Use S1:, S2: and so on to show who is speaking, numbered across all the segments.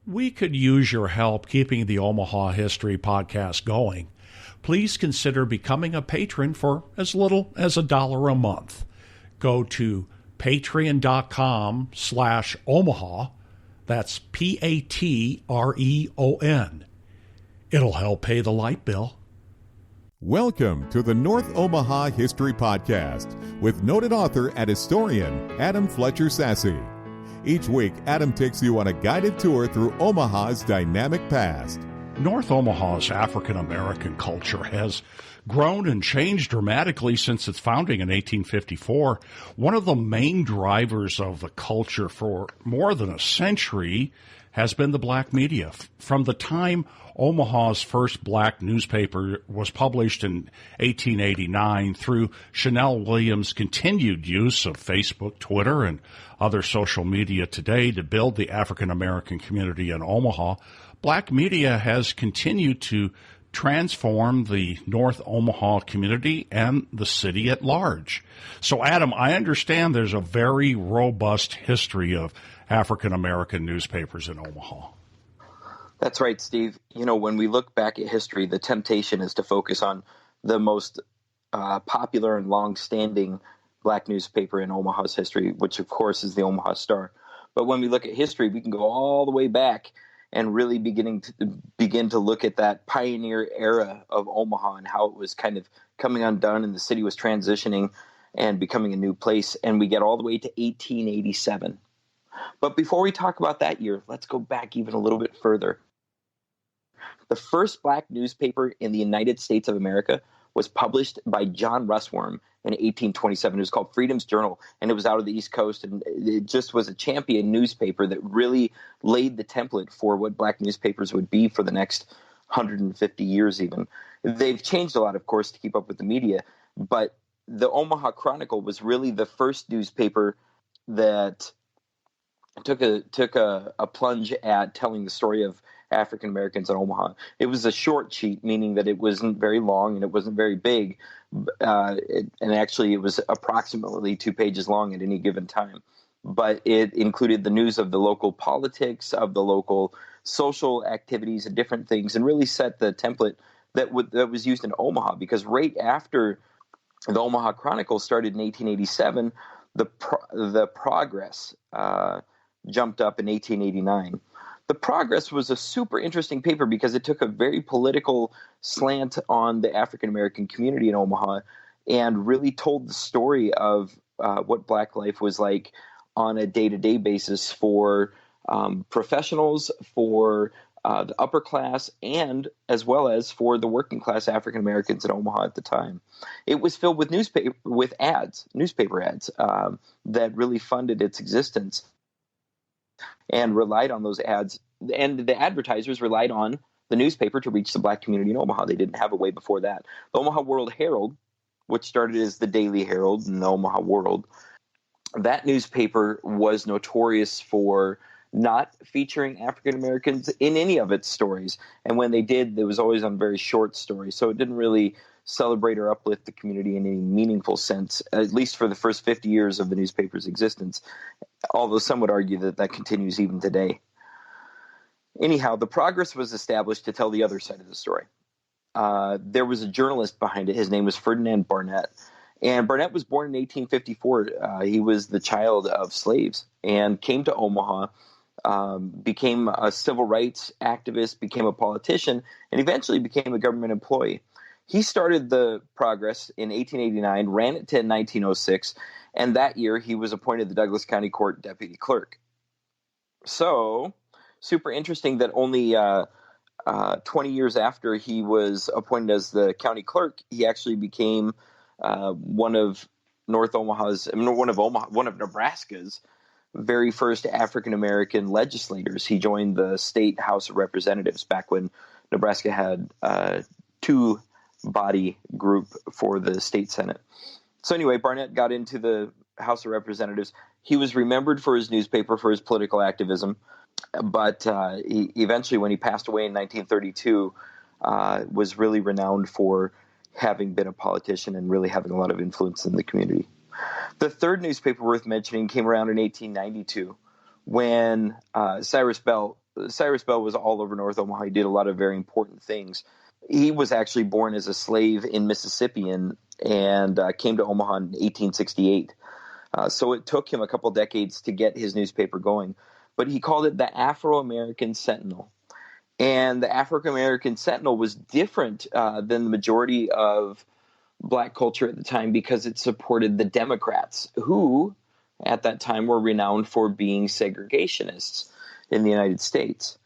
S1: We could use your help keeping the Omaha History Podcast going. Please consider becoming a patron for as little as $1 a month. Go to patreon.com/Omaha. That's Patreon. It'll help pay the light bill.
S2: Welcome to the North Omaha History Podcast with noted author and historian Adam Fletcher Sassy. Each week, Adam takes you on a guided tour through Omaha's dynamic past.
S1: North Omaha's African American culture has grown and changed dramatically since its founding in 1854. One of the main drivers of the culture for more than a century has been the black media. From the time Omaha's first black newspaper was published in 1889 through Chanel Williams' continued use of Facebook, Twitter, and other social media today to build the African American community in Omaha, black media has continued to transform the North Omaha community and the city at large. So, Adam, I understand there's a very robust history of African American newspapers in Omaha.
S3: That's right, Steve. You know, when we look back at history, the temptation is to focus on the most popular and long-standing black newspaper in Omaha's history, which, of course, is the Omaha Star. But when we look at history, we can go all the way back and really begin to look at that pioneer era of Omaha and how it was kind of coming undone and the city was transitioning and becoming a new place. And we get all the way to 1887. But before we talk about that year, let's go back even a little bit further. The first black newspaper in the United States of America was published by John Russwurm in 1827. It was called Freedom's Journal, and it was out of the East Coast, and it just was a champion newspaper that really laid the template for what black newspapers would be for the next 150 years even. They've changed a lot, of course, to keep up with the media, but the Omaha Chronicle was really the first newspaper that took a plunge at telling the story of African Americans in Omaha. It was a short sheet, meaning that it wasn't very long and it wasn't very big, and actually it was approximately 2 pages long at any given time. But it included the news of the local politics, of the local social activities and different things, and really set the template that was used in Omaha. Because right after the Omaha Chronicle started in 1887, the Progress jumped up in 1889. The Progress was a super interesting paper because it took a very political slant on the African American community in Omaha and really told the story of what black life was like on a day-to-day basis for professionals, for the upper class, and as well as for the working class African Americans in Omaha at the time. It was filled with newspaper ads that really funded its existence and relied on those ads. And the advertisers relied on the newspaper to reach the black community in Omaha. They didn't have a way before that. The Omaha World Herald, which started as the Daily Herald and the Omaha World, that newspaper was notorious for not featuring African Americans in any of its stories. And when they did, it was always on very short stories. So it didn't really celebrate or uplift the community in any meaningful sense, at least for the first 50 years of the newspaper's existence, although some would argue that that continues even today. Anyhow, the Progress was established to tell the other side of the story. There was a journalist behind it. His name was Ferdinand Barnett. And Barnett was born in 1854. He was the child of slaves and came to Omaha, became a civil rights activist, became a politician, and eventually became a government employee. He started the Progress in 1889, ran it to 1906, and that year he was appointed the Douglas County Court deputy clerk. So, super interesting that only 20 years after he was appointed as the county clerk, he actually became one of Nebraska's very first African American legislators. He joined the state House of Representatives back when Nebraska had two-body group for the state Senate. So anyway, Barnett got into the House of Representatives. He was remembered for his newspaper, for his political activism, but he eventually, when he passed away in 1932, was really renowned for having been a politician and really having a lot of influence in the community. The third newspaper worth mentioning came around in 1892 when Cyrus Bell Cyrus Bell was all over North Omaha. He did a lot of very important things. He was actually born as a slave in Mississippi and came to Omaha in 1868. So it took him a couple decades to get his newspaper going. But he called it the Afro-American Sentinel. And the African-American Sentinel was different than the majority of black culture at the time because it supported the Democrats, who at that time were renowned for being segregationists in the United States.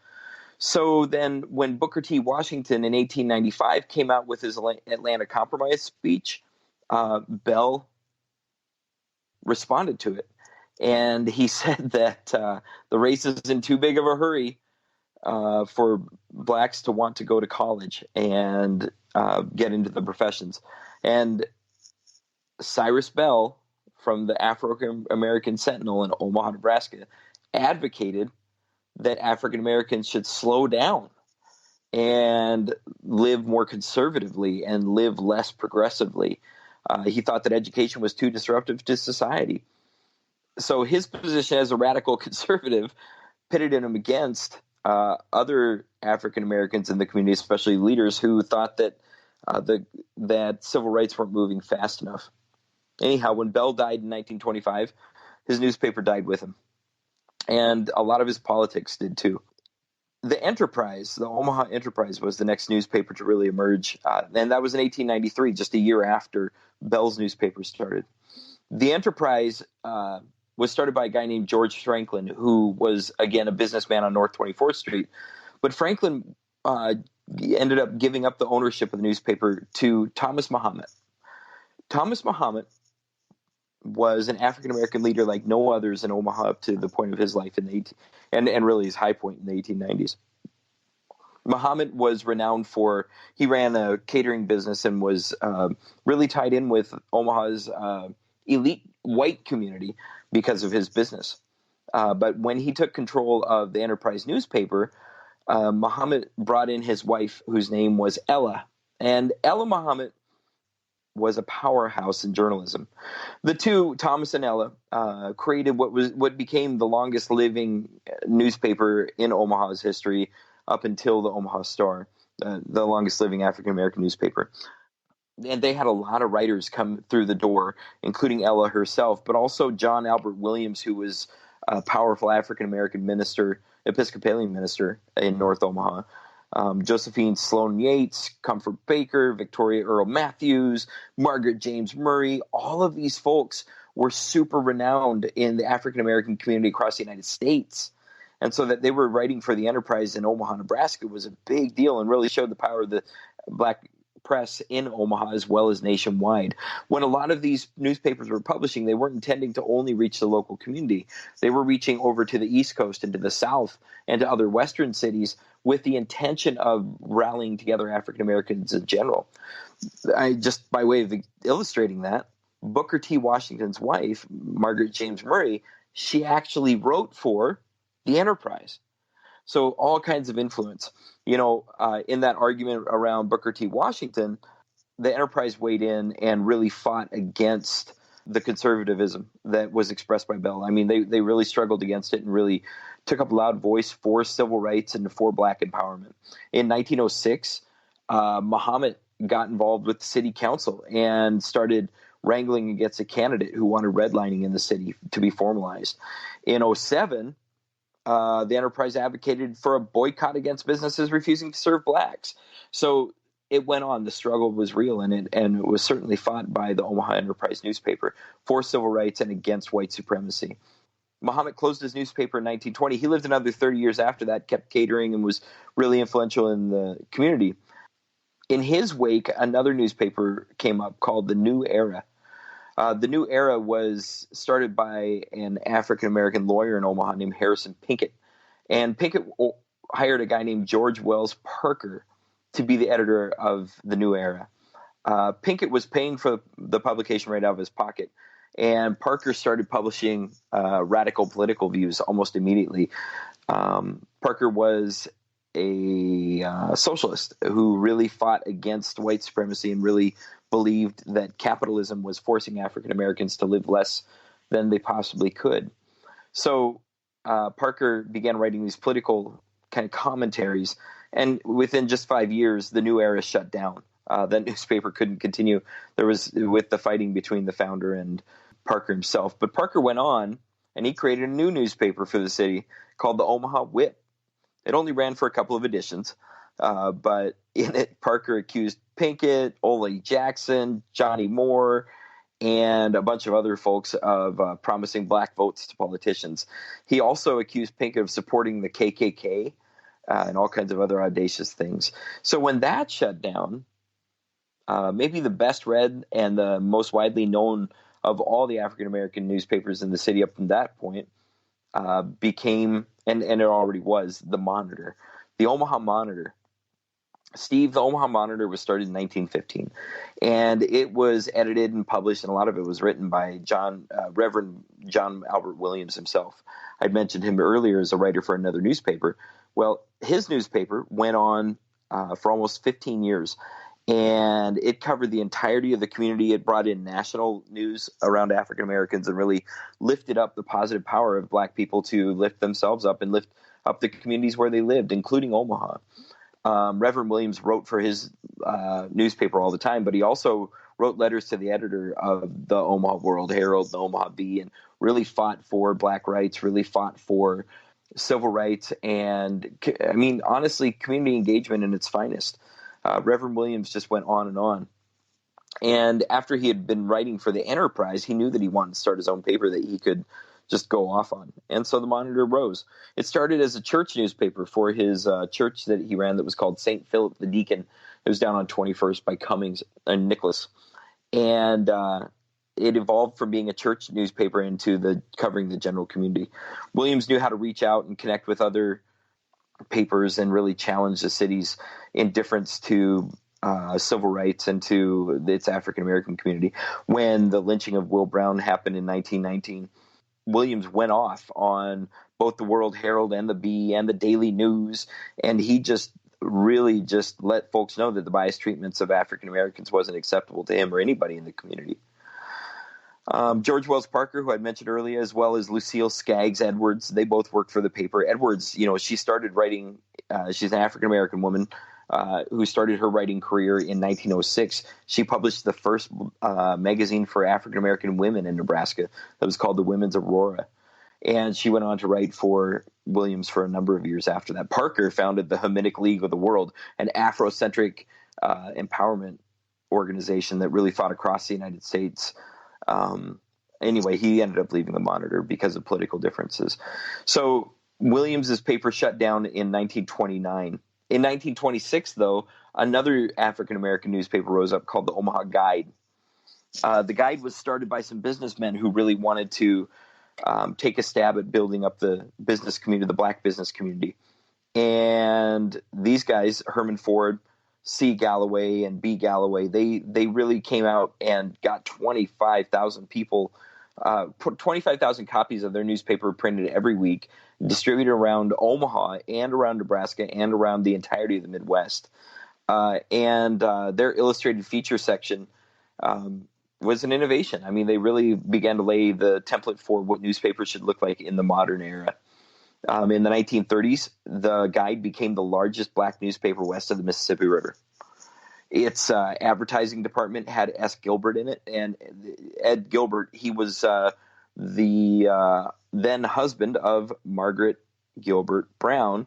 S3: So then when Booker T. Washington in 1895 came out with his Atlanta Compromise speech, Bell responded to it. And he said that the race is in too big of a hurry for blacks to want to go to college and get into the professions. And Cyrus Bell from the African American Sentinel in Omaha, Nebraska, advocated that African Americans should slow down and live more conservatively and live less progressively. He thought that education was too disruptive to society. So his position as a radical conservative pitted him against other African Americans in the community, especially leaders who thought that that civil rights weren't moving fast enough. Anyhow, when Bell died in 1925, his newspaper died with him. And a lot of his politics did too. The Enterprise, the Omaha Enterprise, was the next newspaper to really emerge. And that was in 1893, just a year after Bell's newspaper started. The Enterprise was started by a guy named George Franklin, who was, again, a businessman on North 24th Street. But Franklin ended up giving up the ownership of the newspaper to Thomas Mahomet. Thomas Mahomet was an African-American leader like no others in Omaha up to the point of his life in the and really his high point in the 1890s. Mahomet was renowned for, he ran a catering business and was really tied in with Omaha's elite white community because of his business. But when he took control of the Enterprise newspaper, Mahomet brought in his wife, whose name was Ella. And Ella Mahomet was a powerhouse in journalism. The two, Thomas and Ella, created what became the longest living newspaper in Omaha's history up until the Omaha Star, the longest living African American newspaper. And they had a lot of writers come through the door, including Ella herself, but also John Albert Williams, who was a powerful African American minister, Episcopalian minister in North Omaha. Josephine Sloan Yates, Comfort Baker, Victoria Earl Matthews, Margaret James Murray, all of these folks were super renowned in the African American community across the United States. And so that they were writing for the Enterprise in Omaha, Nebraska was a big deal and really showed the power of the black press in Omaha as well as nationwide. When a lot of these newspapers were publishing, they weren't intending to only reach the local community. They were reaching over to the East Coast and to the South and to other Western cities with the intention of rallying together African Americans in general. Just by way of illustrating that, Booker T. Washington's wife, Margaret James Murray, she actually wrote for the Enterprise. So all kinds of influence. In that argument around Booker T. Washington, the Enterprise weighed in and really fought against the conservatism that was expressed by Bell. I mean, they really struggled against it and really took up a loud voice for civil rights and for black empowerment. In 1906, Mahomet got involved with the city council and started wrangling against a candidate who wanted redlining in the city to be formalized. In 2007, the Enterprise advocated for a boycott against businesses refusing to serve blacks. So it went on. The struggle was real, and it was certainly fought by the Omaha Enterprise newspaper for civil rights and against white supremacy. Mahomet closed his newspaper in 1920. He lived another 30 years after that, kept catering, and was really influential in the community. In his wake, another newspaper came up called The New Era. The New Era was started by an African-American lawyer in Omaha named Harrison Pinkett. And Pinkett hired a guy named George Wells Parker to be the editor of The New Era. Pinkett was paying for the publication right out of his pocket. And Parker started publishing radical political views almost immediately. Parker was a socialist who really fought against white supremacy and really believed that capitalism was forcing African Americans to live less than they possibly could. So Parker began writing these political kind of commentaries. And within just 5 years, the New Era shut down. That newspaper couldn't continue. There was with the fighting between the founder and Parker himself. But Parker went on and he created a new newspaper for the city called the Omaha Whip. It only ran for a couple of editions, but in it, Parker accused Pinkett, Ole Jackson, Johnny Moore, and a bunch of other folks of promising black votes to politicians. He also accused Pinkett of supporting the KKK and all kinds of other audacious things. So when that shut down, maybe the best read and the most widely known of all the African-American newspapers in the city up from that point became, and it already was, the Monitor, the Omaha Monitor. Steve, the Omaha Monitor was started in 1915, and it was edited and published, and a lot of it was written by Reverend John Albert Williams himself. I'd mentioned him earlier as a writer for another newspaper. Well, his newspaper went on for almost 15 years, and it covered the entirety of the community. It brought in national news around African Americans and really lifted up the positive power of black people to lift themselves up and lift up the communities where they lived, including Omaha. Reverend Williams wrote for his newspaper all the time, but he also wrote letters to the editor of the Omaha World Herald, the Omaha Bee, and really fought for black rights, really fought for civil rights, and, I mean, honestly, community engagement in its finest. Reverend Williams just went on and on. And after he had been writing for the Enterprise, he knew that he wanted to start his own paper that he could just go off on. And so the Monitor rose. It started as a church newspaper for his church that he ran that was called St. Philip the Deacon. It was down on 21st by Cummings and Nicholas. And it evolved from being a church newspaper into covering the general community. Williams knew how to reach out and connect with other papers and really challenge the city's indifference to civil rights and to its African-American community. When the lynching of Will Brown happened in 1919, Williams went off on both the World Herald and the Bee and the Daily News, and he just really just let folks know that the biased treatments of African-Americans wasn't acceptable to him or anybody in the community. George Wells Parker, who I mentioned earlier, as well as Lucille Skaggs Edwards, they both worked for the paper. Edwards, she started writing, she's an African-American woman who started her writing career in 1906. She published the first magazine for African-American women in Nebraska that was called the Women's Aurora. And she went on to write for Williams for a number of years after that. Parker founded the Hamitic League of the World, an Afrocentric empowerment organization that really fought across the United States. Anyway, he ended up leaving the Monitor because of political differences. So Williams's paper shut down in 1929. In 1926, though, another African-American newspaper rose up called the Omaha Guide. The Guide was started by some businessmen who really wanted to take a stab at building up the business community, the black business community. And these guys, Herman Ford, C. Galloway, and B. Galloway, they really came out and got 25,000 people, 25,000 copies of their newspaper printed every week, distributed around Omaha and around Nebraska and around the entirety of the Midwest. And their illustrated feature section was an innovation. I mean, they really began to lay the template for what newspapers should look like in the modern era. In the 1930s, the Guide became the largest black newspaper west of the Mississippi River. Its advertising department had S. Gilbert in it, and Ed Gilbert, he was the then husband of Margaret Gilbert Brown,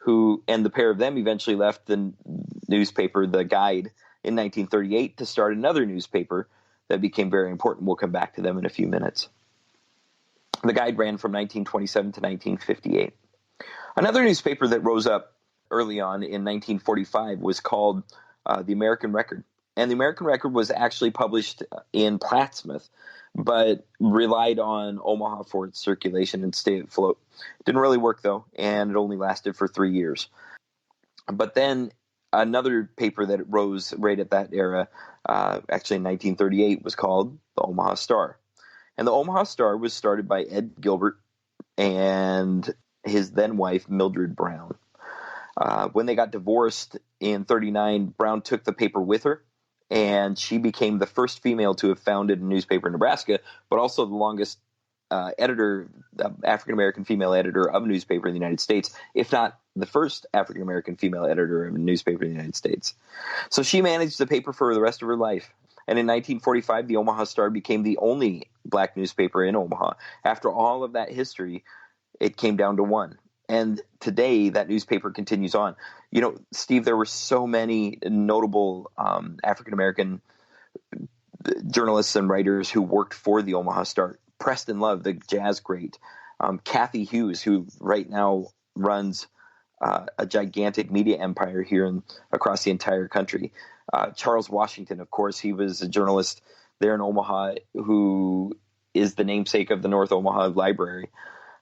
S3: and the pair of them eventually left the newspaper, the Guide, in 1938 to start another newspaper that became very important. We'll come back to them in a few minutes. The Guide ran from 1927 to 1958. Another newspaper that rose up early on in 1945 was called the American Record. And the American Record was actually published in Plattsmouth, but relied on Omaha for its circulation and stay afloat. Didn't really work, though, and it only lasted for 3 years. But then another paper that rose right at that era, actually in 1938, was called the Omaha Star. And the Omaha Star was started by Ed Gilbert and his then wife, Mildred Brown. When they got divorced in 1939, Brown took the paper with her, and she became the first female to have founded a newspaper in Nebraska, but also the longest African-American female editor of a newspaper in the United States, if not the first African-American female editor of a newspaper in the United States. So she managed the paper for the rest of her life. And in 1945, the Omaha Star became the only black newspaper in Omaha. After all of that history, it came down to one. And today, that newspaper continues on. You know, Steve, there were so many notable African-American journalists and writers who worked for the Omaha Star. Preston Love, the jazz great. Kathy Hughes, who right now runs a gigantic media empire here across the entire country. Charles Washington, of course, he was a journalist there in Omaha who is the namesake of the North Omaha Library.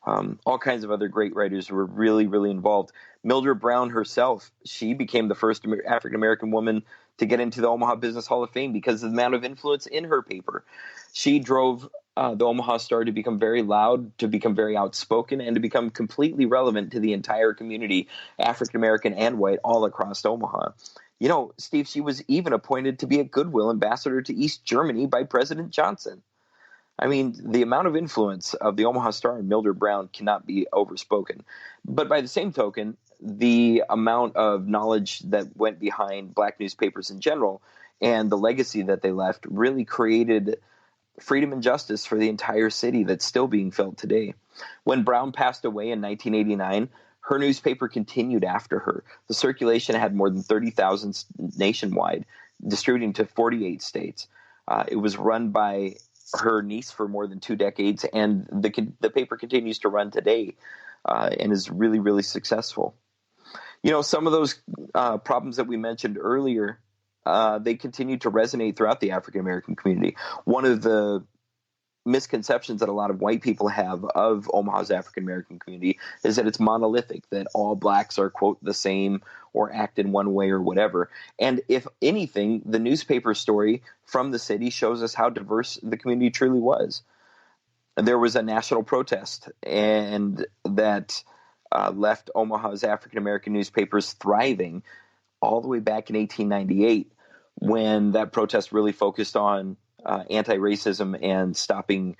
S3: All kinds of other great writers who were really, really involved. Mildred Brown herself, she became the first African-American woman to get into the Omaha Business Hall of Fame because of the amount of influence in her paper. She drove the Omaha Star to become very loud, to become very outspoken, and to become completely relevant to the entire community, African-American and white, all across Omaha. You know, Steve, she was even appointed to be a goodwill ambassador to East Germany by President Johnson. I mean, the amount of influence of the Omaha Star and Mildred Brown cannot be overspoken. But by the same token, the amount of knowledge that went behind black newspapers in general and the legacy that they left really created freedom and justice for the entire city that's still being felt today. When Brown passed away in 1989, her newspaper continued after her. The circulation had more than 30,000 nationwide, distributing to 48 states. It was run by her niece for more than 2 decades, and the paper continues to run today and is really, really successful. You know, some of those problems that we mentioned earlier, they continue to resonate throughout the African-American community. One of the misconceptions that a lot of white people have of Omaha's African-American community is that it's monolithic, that all blacks are, quote, the same or act in one way or whatever. And if anything, the newspaper story from the city shows us how diverse the community truly was. There was a national protest and that left Omaha's African-American newspapers thriving all the way back in 1898, when that protest really focused on anti-racism and stopping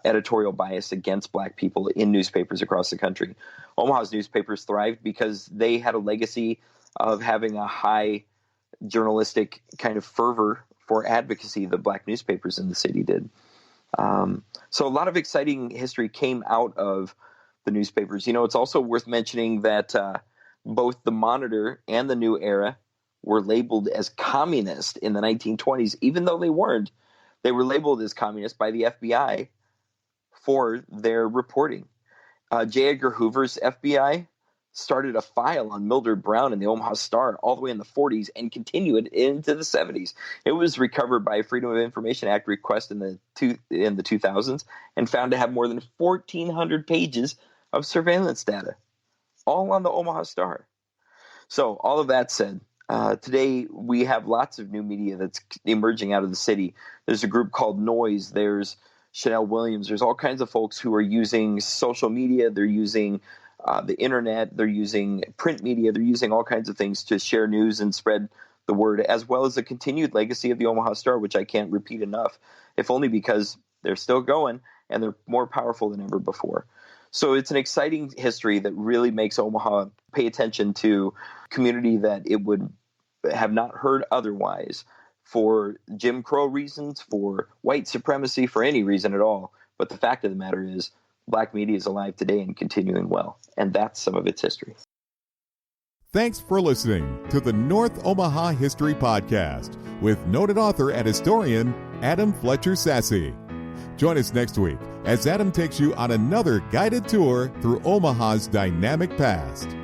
S3: editorial bias against black people in newspapers across the country. Omaha's newspapers thrived because they had a legacy of having a high journalistic kind of fervor for advocacy that black newspapers in the city did. So a lot of exciting history came out of the newspapers. You know, it's also worth mentioning that both the Monitor and the New Era were labeled as communist in the 1920s, even though they weren't. They were labeled as communist by the FBI for their reporting. J. Edgar Hoover's FBI started a file on Mildred Brown and the Omaha Star all the way in the 40s and continued into the 70s. It was recovered by a Freedom of Information Act request in the 2000s and found to have more than 1,400 pages of surveillance data, all on the Omaha Star. So all of that said, today we have lots of new media that's emerging out of the city. There's a group called Noise. There's Chanel Williams. There's all kinds of folks who are using social media. They're using the internet. They're using print media. They're using all kinds of things to share news and spread the word, as well as the continued legacy of the Omaha Star, which I can't repeat enough, if only because they're still going and they're more powerful than ever before. So it's an exciting history that really makes Omaha pay attention to community that it would have not heard otherwise, for Jim Crow reasons, for white supremacy, for any reason at all. But the fact of the matter is, black media is alive today and continuing well. And that's some of its history.
S2: Thanks for listening to the North Omaha History Podcast with noted author and historian Adam Fletcher Sassy. Join us next week as Adam takes you on another guided tour through Omaha's dynamic past.